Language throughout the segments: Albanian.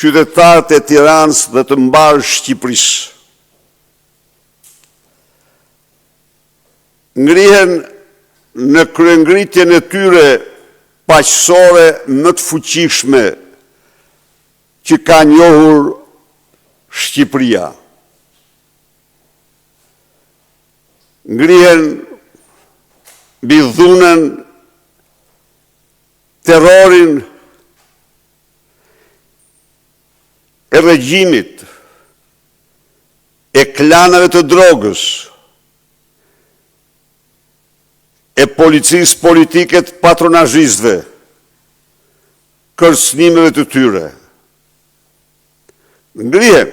qytetarët e Tiranës dhe të mbarë Shqipërisë. Ngrihen në kryengritjen e tyre paqësore më të fuqishme që ka njohur Shqipëria. Ngrihen mbi dhunën, terrorin e regjimit, e klanave të drogës, e policisë politike të patronazhistëve, kërcënimeve të tyre. Ngrihen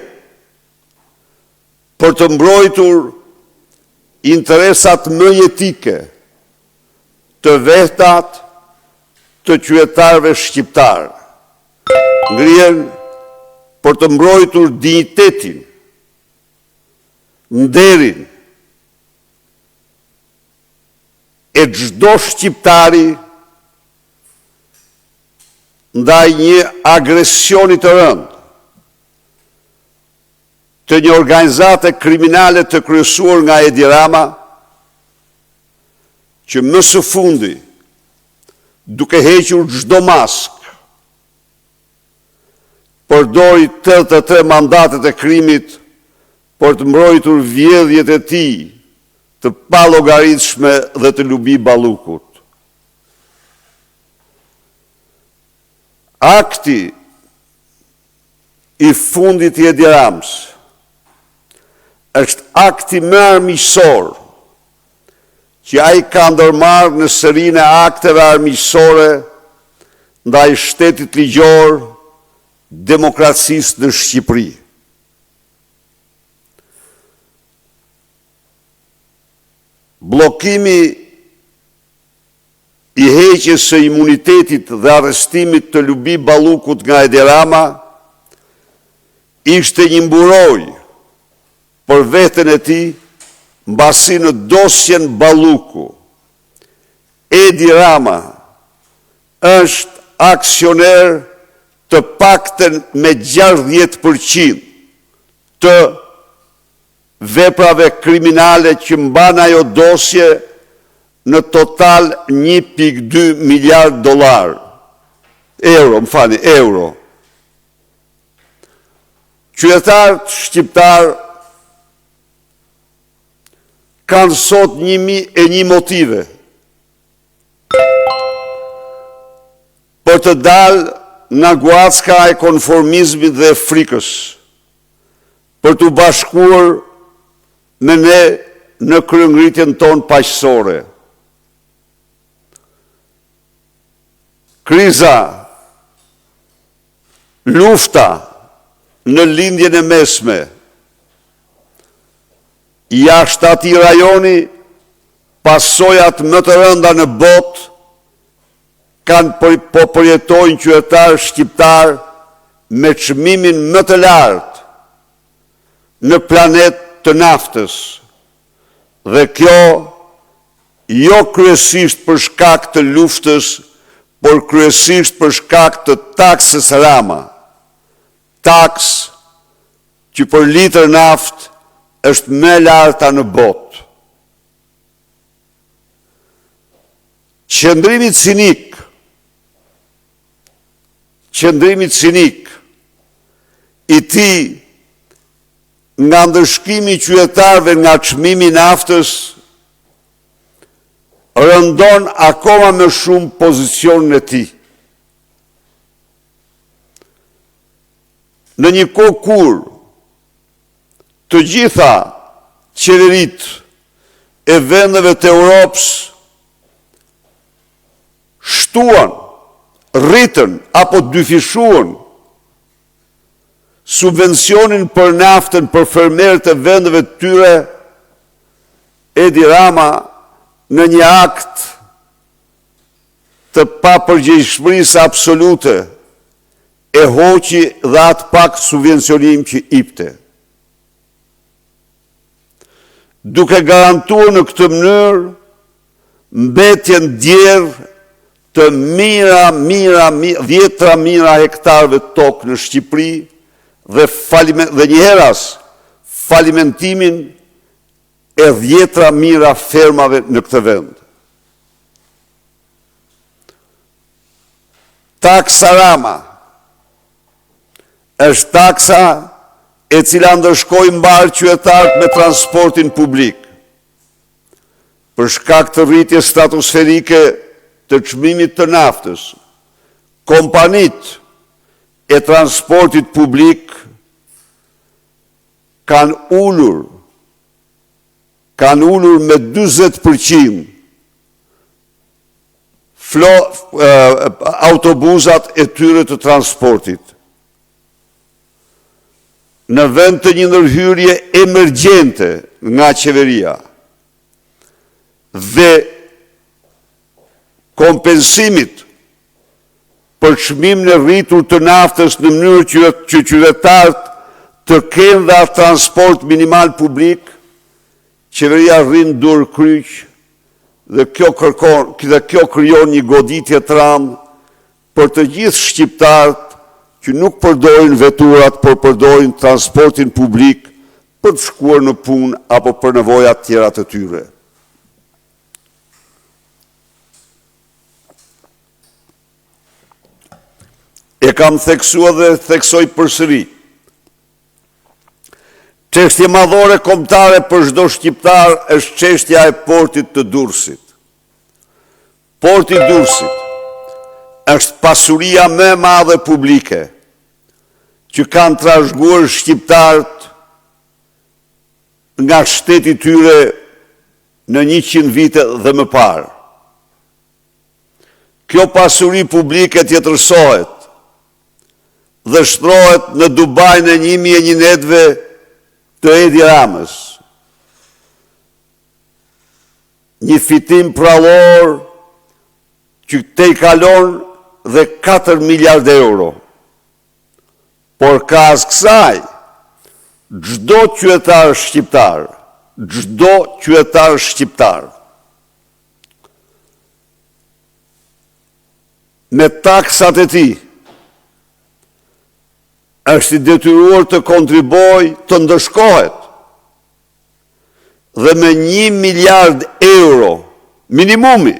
për të mbrojtur interesat më jetike të vehtat të qytetarëve shqiptar. Ngrihen për të mbrojtur dinjitetin, nderin e çdo shqiptari ndaj një agresioni të rëndë të një organizate kriminale të kryesuar nga Edi Rama, që më së fundi, duke hequr çdo maskë, përdori 83 mandatet e krimit për të mbrojtur vjedhjet e tij të pallogaritshme dhe të Lubi Ballukut. Akti i fundit i Edi Ramës është akti më armiqësor që ai ka ndërmarrë në serinë e akteve armiqësore ndaj shtetit ligjor, demokracisë në Shqipëri. Bllokimi i heqjes së imunitetit dhe arrestimit të Lubi Ballukut nga Edi Rama ishte një mburojë për veten e tij, mbasi në dosjen Balluku, Edi Rama është aksioner të paktën me 60% të veprave kriminale që mban ajo dosje në total 1.2 miliard dollar. Euro. Qytetarët shqiptar kanë sot 1.001 motive për të dalë nga guacka e konformizmit dhe frikës, për të bashkuar me ne në kryengritjen tonë paqësore. Kriza, lufta në lindjen e mesme, jashtë atij rajoni, pasojat më të rënda në botë kanë po përjetojnë qytetarë shqiptar me çmimin më të lartë në planet të naftës. Dhe kjo jo kryesisht për shkak të luftës, por kryesisht për shkak të taksës Rama. Taks që për litër naftë është më e larta në botë. Qëndrimi cinik i tij nga ndërshkimi i qytetarëve nga çmimi i naftës rëndon akoma më shumë pozicionin e tij. Në një kohë kur të gjitha qeveritë e vendeve të Europës shtuan, rritën apo dyfishuan subvencionin për naftën për fermerët e vendeve të tyre, Edi Rama në një akt të papërgjegjshmërisë absolute e hoqi dhe atë pak subvencionim që jepte. Duke garantuar në këtë mënyrë mbetjen djerë të dhjetra mira hektarëve tokë në Shqipëri dhe njëheras falimentimin e dhjetra mira fermave në këtë vend. Taksa Rama është taksa e cila ndërshkoi mbar qytetarët me transportin publik. Për shkak të rritjes stratosferike të çmimit të naftës, kompanitë e transportit publik kanë ulur me 40% autobusat e tyre të transportit. Në vend të një ndërhyrje emergjente nga qeveria dhe kompensimit për çmimin e rritur të naftës në mënyrë që qytetarët të kenë dhe transport minimal publik, qeveria rrin dur kryq dhe kjo krijon një goditje të rëndë për të gjithë shqiptarët që nuk përdorin veturat, por përdorin transportin publik për të shkuar në punë apo për nevojat tjera të tyre. E kam theksua dhe theksoj përsëri. Çështja madhore kombëtare për çdo shqiptar është çështja e portit të Durrësit. Porti i Durrësit është pasuria më e madhe publike që kanë trashëguar shqiptarët nga shteti tyre në 100 vite dhe më parë. Kjo pasuri publike tjetërsohet dhe shtrohet në Dubajin e 1001 netëve të Edi Ramës. Një fitim prallor që te i kalon dhe 4 miliard euro. Por kas kësaj, çdo qytetar shqiptar, me taksat e tij, është i detyruar të kontribuojë, të ndëshkohet dhe me 1 miliard euro minimumi